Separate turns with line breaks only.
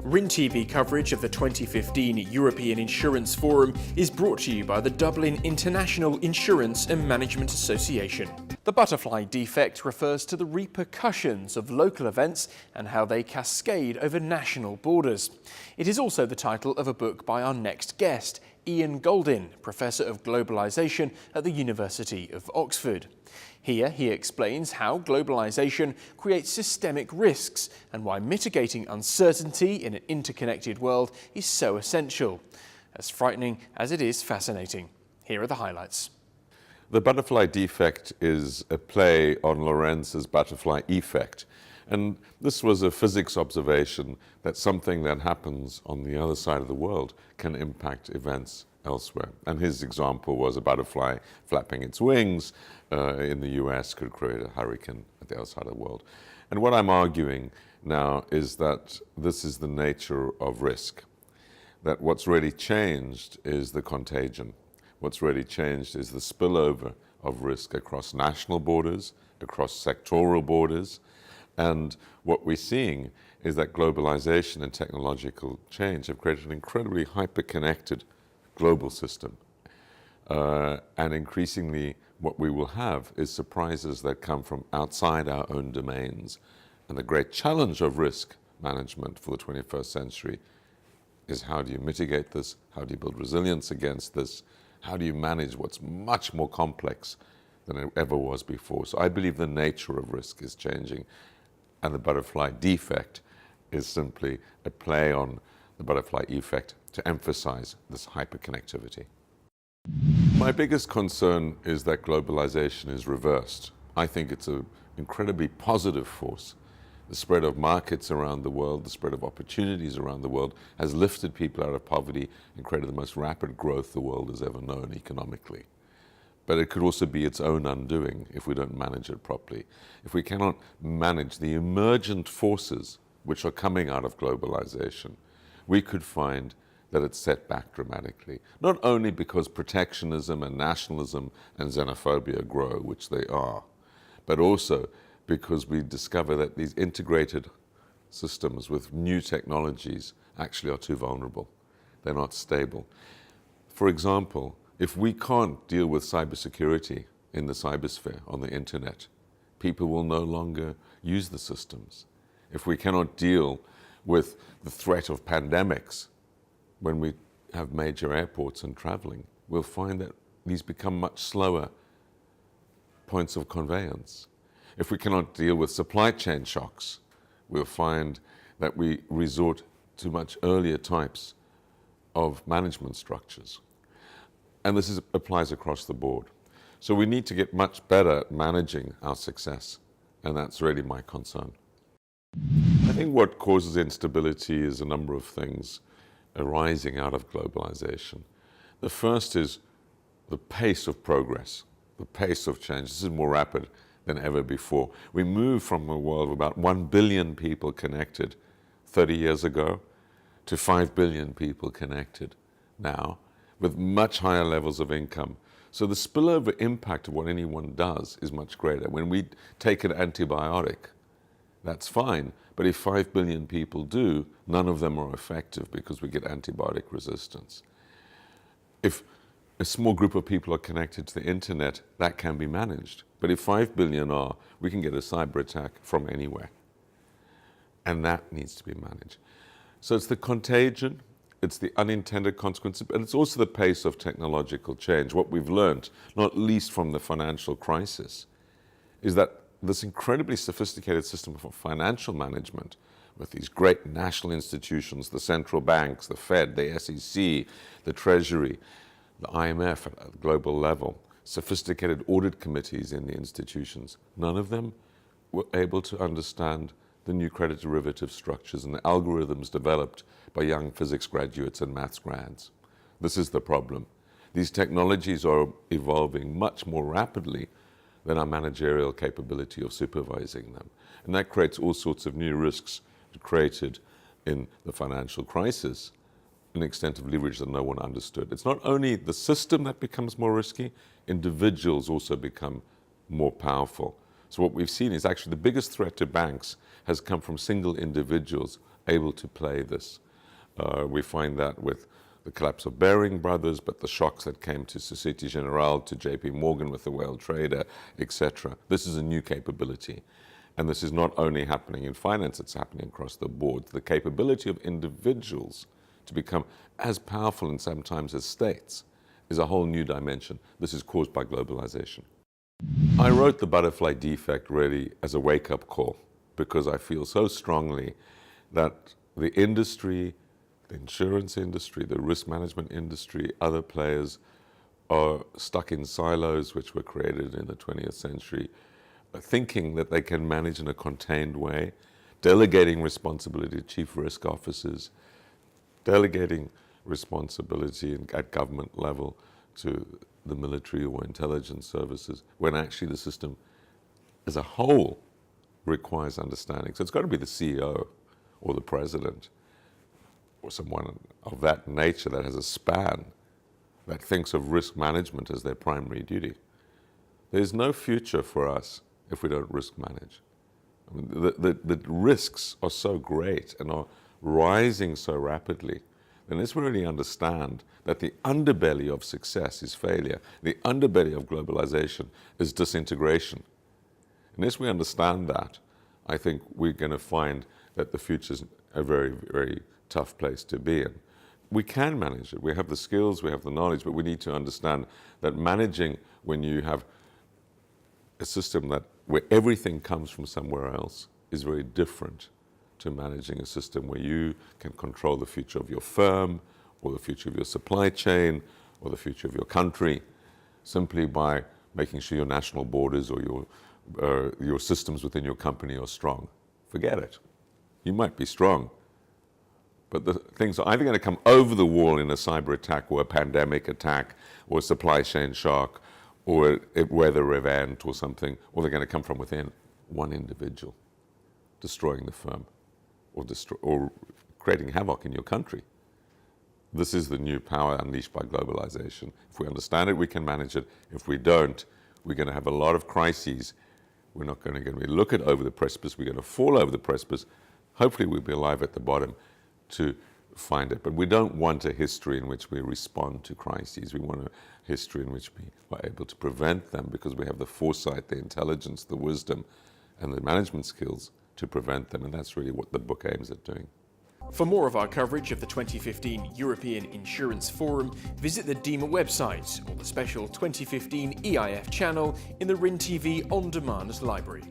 RIN TV coverage of the 2015 European Insurance Forum is brought to you by the Dublin International Insurance and Management Association. The butterfly defect refers to the repercussions of local events and how they cascade over national borders. It is also the title of a book by our next guest, Ian Goldin, Professor of Globalization at the University of Oxford. Here he explains how globalization creates systemic risks and why mitigating uncertainty in an interconnected world is so essential. As frightening as it is fascinating. Here are the highlights.
The butterfly defect is a play on Lorenzo's butterfly effect. And this was a physics observation that something that happens on the other side of the world can impact events elsewhere. And his example was a butterfly flapping its wings in the US could create a hurricane at the other side of the world. And what I'm arguing now is that this is the nature of risk. That what's really changed is the contagion. What's really changed is the spillover of risk across national borders, across sectoral borders. And what we're seeing is that globalization and technological change have created an incredibly hyper-connected global system. And increasingly, what we will have is surprises that come from outside our own domains. And the great challenge of risk management for the 21st century is how do you mitigate this? How do you build resilience against this? How do you manage what's much more complex than it ever was before? So I believe the nature of risk is changing. And the butterfly defect is simply a play on the butterfly effect to emphasize this hyperconnectivity. My biggest concern is that globalization is reversed. I think it's an incredibly positive force. The spread of markets around the world, the spread of opportunities around the world has lifted people out of poverty and created the most rapid growth the world has ever known economically. But it could also be its own undoing if we don't manage it properly. If we cannot manage the emergent forces which are coming out of globalization, we could find that it's set back dramatically. Not only because protectionism and nationalism and xenophobia grow, which they are, but also because we discover that these integrated systems with new technologies actually are too vulnerable. They're not stable. For example, if we can't deal with cybersecurity in the cybersphere, on the internet, people will no longer use the systems. If we cannot deal with the threat of pandemics when we have major airports and traveling, we'll find that these become much slower points of conveyance. If we cannot deal with supply chain shocks, we'll find that we resort to much earlier types of management structures. And this applies across the board. So we need to get much better at managing our success, and that's really my concern. I think what causes instability is a number of things arising out of globalization. The first is the pace of progress, the pace of change. This is more rapid than ever before. We move from a world of about 1 billion people connected 30 years ago to 5 billion people connected now, with much higher levels of income. So the spillover impact of what anyone does is much greater. When we take an antibiotic, that's fine, but if 5 billion people do, none of them are effective because we get antibiotic resistance. If a small group of people are connected to the internet, that can be managed. But if 5 billion are, we can get a cyber attack from anywhere. And that needs to be managed. So it's the contagion, it's the unintended consequences, but it's also the pace of technological change. What we've learned, not least from the financial crisis, is that this incredibly sophisticated system for financial management with these great national institutions, the central banks, the Fed, the SEC, the Treasury, the IMF at a global level, sophisticated audit committees in the institutions, none of them were able to understand the new credit derivative structures and the algorithms developed by young physics graduates and maths grads. This is the problem. These technologies are evolving much more rapidly than our managerial capability of supervising them. And that creates all sorts of new risks created in the financial crisis, an extent of leverage that no one understood. It's not only the system that becomes more risky, individuals also become more powerful. So what we've seen is actually the biggest threat to banks has come from single individuals able to play this. We find that with the collapse of Baring Brothers, but the shocks that came to Societe Generale, to JP Morgan with the whale trader, etc. This is a new capability. And this is not only happening in finance, it's happening across the board. The capability of individuals to become as powerful and sometimes as states is a whole new dimension. This is caused by globalization. I wrote The Butterfly Defect really as a wake-up call because I feel so strongly that the industry, the insurance industry, the risk management industry, other players are stuck in silos which were created in the 20th century, thinking that they can manage in a contained way, delegating responsibility to chief risk officers, delegating responsibility at government level to the military or intelligence services, when actually the system as a whole requires understanding. So it's got to be the CEO or the president or someone of that nature that has a span, that thinks of risk management as their primary duty. There's no future for us if we don't risk manage. I mean, the risks are so great and are rising so rapidly. Unless we really understand that the underbelly of success is failure, the underbelly of globalization is disintegration. Unless we understand that, I think we're going to find that the future is a very, very tough place to be in. We can manage it. We have the skills, we have the knowledge, but we need to understand that managing when you have a system where everything comes from somewhere else is very different to managing a system where you can control the future of your firm or the future of your supply chain or the future of your country simply by making sure your national borders or your systems within your company are strong. Forget it. You might be strong, but the things are either going to come over the wall in a cyber attack or a pandemic attack or a supply chain shock or a weather event or something, or they're going to come from within one individual, destroying the firm or creating havoc in your country. This is the new power unleashed by globalization. If we understand it, we can manage it. If we don't, we're going to have a lot of crises. We're not going to be looking over the precipice. We're going to fall over the precipice. Hopefully we'll be alive at the bottom to find it. But we don't want a history in which we respond to crises. We want a history in which we are able to prevent them because we have the foresight, the intelligence, the wisdom, and the management skills to prevent them. And that's really what the book aims at doing.
For more of our coverage of the 2015 European Insurance Forum, visit the DEMA website or the special 2015 EIF channel in the RIN TV On Demand library.